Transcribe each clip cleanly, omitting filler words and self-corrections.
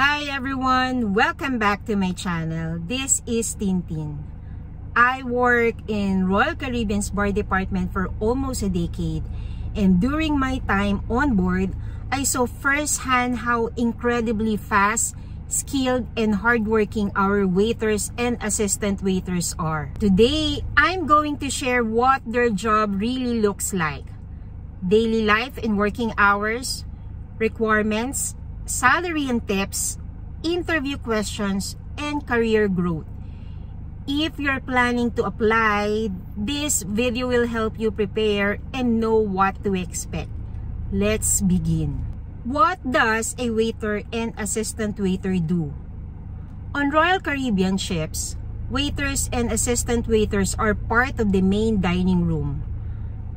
Hi everyone! Welcome back to my channel. This is Tintin. I work in Royal Caribbean's bar department for almost a decade, and during my time on board, I saw firsthand how incredibly fast, skilled, and hardworking our waiters and assistant waiters are. Today, I'm going to share what their job really looks like. Daily life and working hours, requirements, salary and tips, interview questions, and career growth. If you're planning to apply, this video will help you prepare and know what to expect. Let's begin. What does a waiter and assistant waiter do? On Royal Caribbean ships, waiters and assistant waiters are part of the main dining room,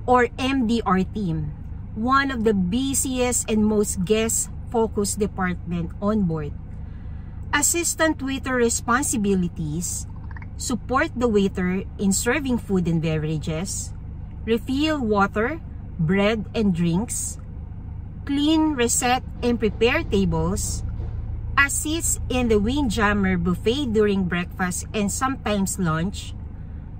or MDR team, one of the busiest and most guest-focused department on board. Assistant waiter responsibilities: support the waiter in serving food and beverages, refill water, bread and drinks, clean, reset, and prepare tables, assist in the Windjammer buffet during breakfast and sometimes lunch,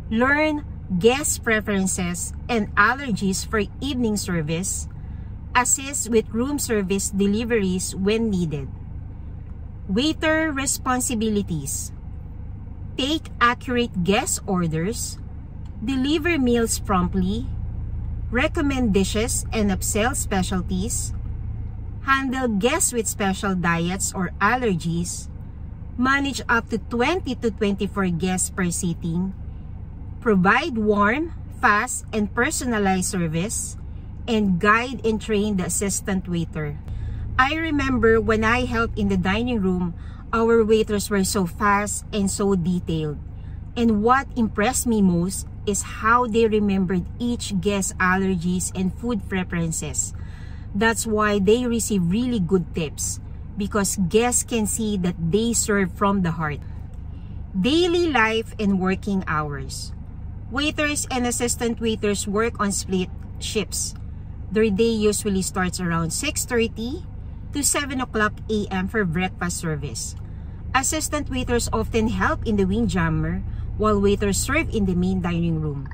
learn guest preferences and allergies for evening service, assist with room service deliveries when needed. Waiter responsibilities: take accurate guest orders, deliver meals promptly, recommend dishes and upsell specialties, handle guests with special diets or allergies, manage up to 20 to 24 guests per sitting, provide warm, fast, and personalized service, and guide and train the assistant waiter. I remember when I helped in the dining room, our waiters were so fast and so detailed. And what impressed me most is how they remembered each guest's allergies and food preferences. That's why they receive really good tips, because guests can see that they serve from the heart. Daily life and working hours. Waiters and assistant waiters work on split shifts. Their day usually starts around 6:30 to 7 o'clock a.m. for breakfast service. Assistant waiters often help in the Windjammer, while waiters serve in the main dining room.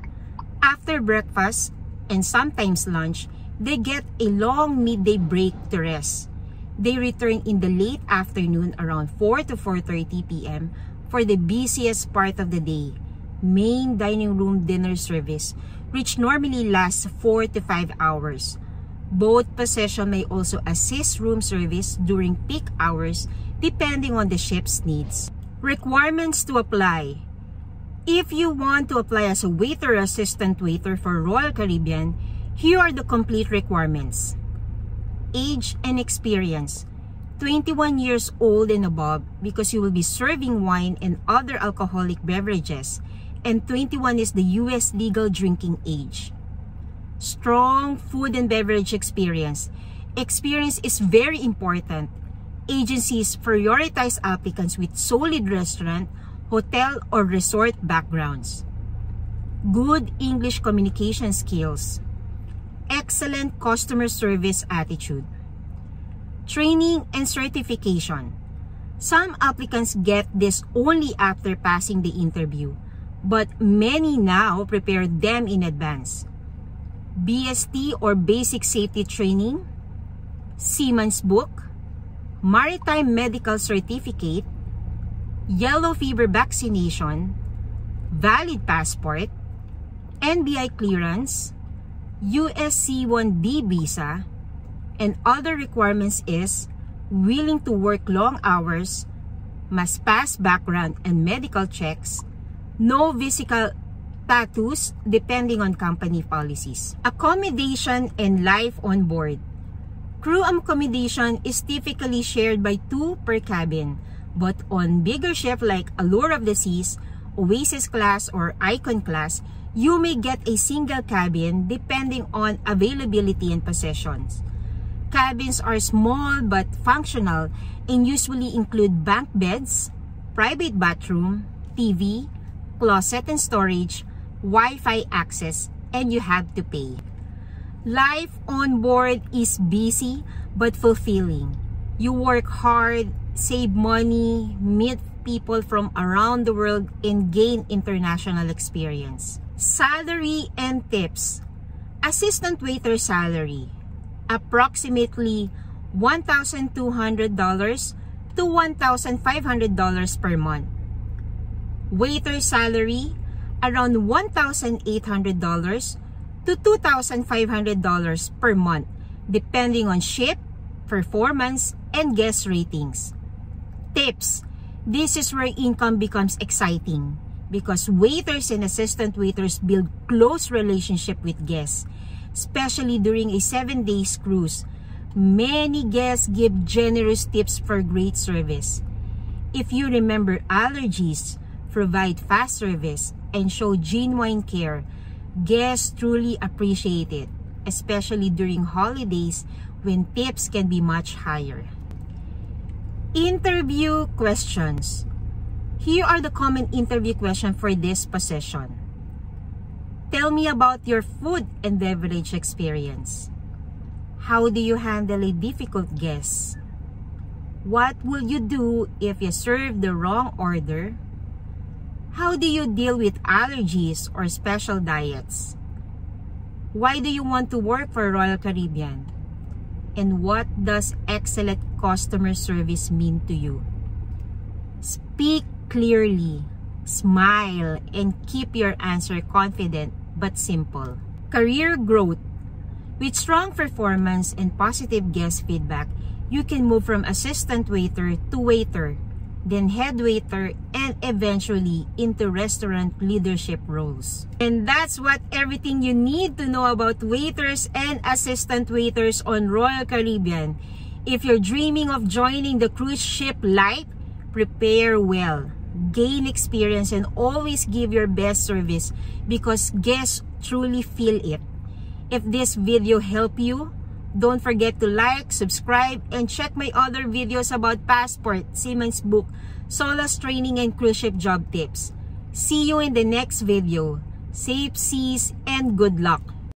After breakfast and sometimes lunch, they get a long midday break to rest. They return in the late afternoon around 4 to 4:30 p.m. for the busiest part of the day, main dining room dinner service, which normally lasts 4 to 5 hours. Both positions may also assist room service during peak hours depending on the ship's needs. Requirements to apply. If you want to apply as a waiter or assistant waiter for Royal Caribbean, here are the complete requirements. Age and experience: 21 years old and above, because you will be serving wine and other alcoholic beverages, and 21 is the US legal drinking age. Strong food and beverage experience. Experience is very important. Agencies prioritize applicants with solid restaurant, hotel, or resort backgrounds. Good English communication skills. Excellent customer service attitude. Training and certification. Some applicants get this only after passing the interview, but many now prepare them in advance. BST or Basic Safety Training, Seaman's Book, Maritime Medical Certificate, Yellow Fever Vaccination, Valid Passport, NBI Clearance, USC-1D Visa, and other requirements is willing to work long hours, must pass background and medical checks, no physical tattoos depending on company policies. Accommodation and life on board. Crew accommodation is typically shared by 2 per cabin, but on bigger ships like Allure of the Seas, Oasis class, or Icon class, you may get a single cabin depending on availability and possessions. Cabins are small but functional and usually include bunk beds, private bathroom, TV, closet and storage, Wi-Fi access, and you have to pay. Life on board is busy but fulfilling. You work hard, save money, meet people from around the world, and gain international experience. Salary and tips. Assistant waiter salary, approximately $1,200 to $1,500 per month. Waiter salary, around $1,800 to $2,500 per month, depending on shift, performance, and guest ratings. Tips. This is where income becomes exciting because waiters and assistant waiters build close relationship with guests, especially during a 7-day cruise. Many guests give generous tips for great service. If you remember allergies, provide fast service, and show genuine care, guests truly appreciate it, especially during holidays when tips can be much higher. Interview questions. Here are the common interview questions for this position. Tell me about your food and beverage experience. How do you handle a difficult guest? What will you do if you serve the wrong order? How do you deal with allergies or special diets? Why do you want to work for Royal Caribbean? And what does excellent customer service mean to you? Speak clearly, smile, and keep your answer confident but simple. Career growth. With strong performance and positive guest feedback, you can move from assistant waiter to waiter, then head waiter, and eventually into restaurant leadership roles. And that's everything you need to know about waiters and assistant waiters on Royal Caribbean. If you're dreaming of joining the cruise ship life, prepare well, gain experience, and always give your best service because guests truly feel it. If this video helped you, don't forget to like, subscribe, and check my other videos about passport, seaman's book, SOLAS training, and cruise ship job tips. See you in the next video. Safe seas and good luck!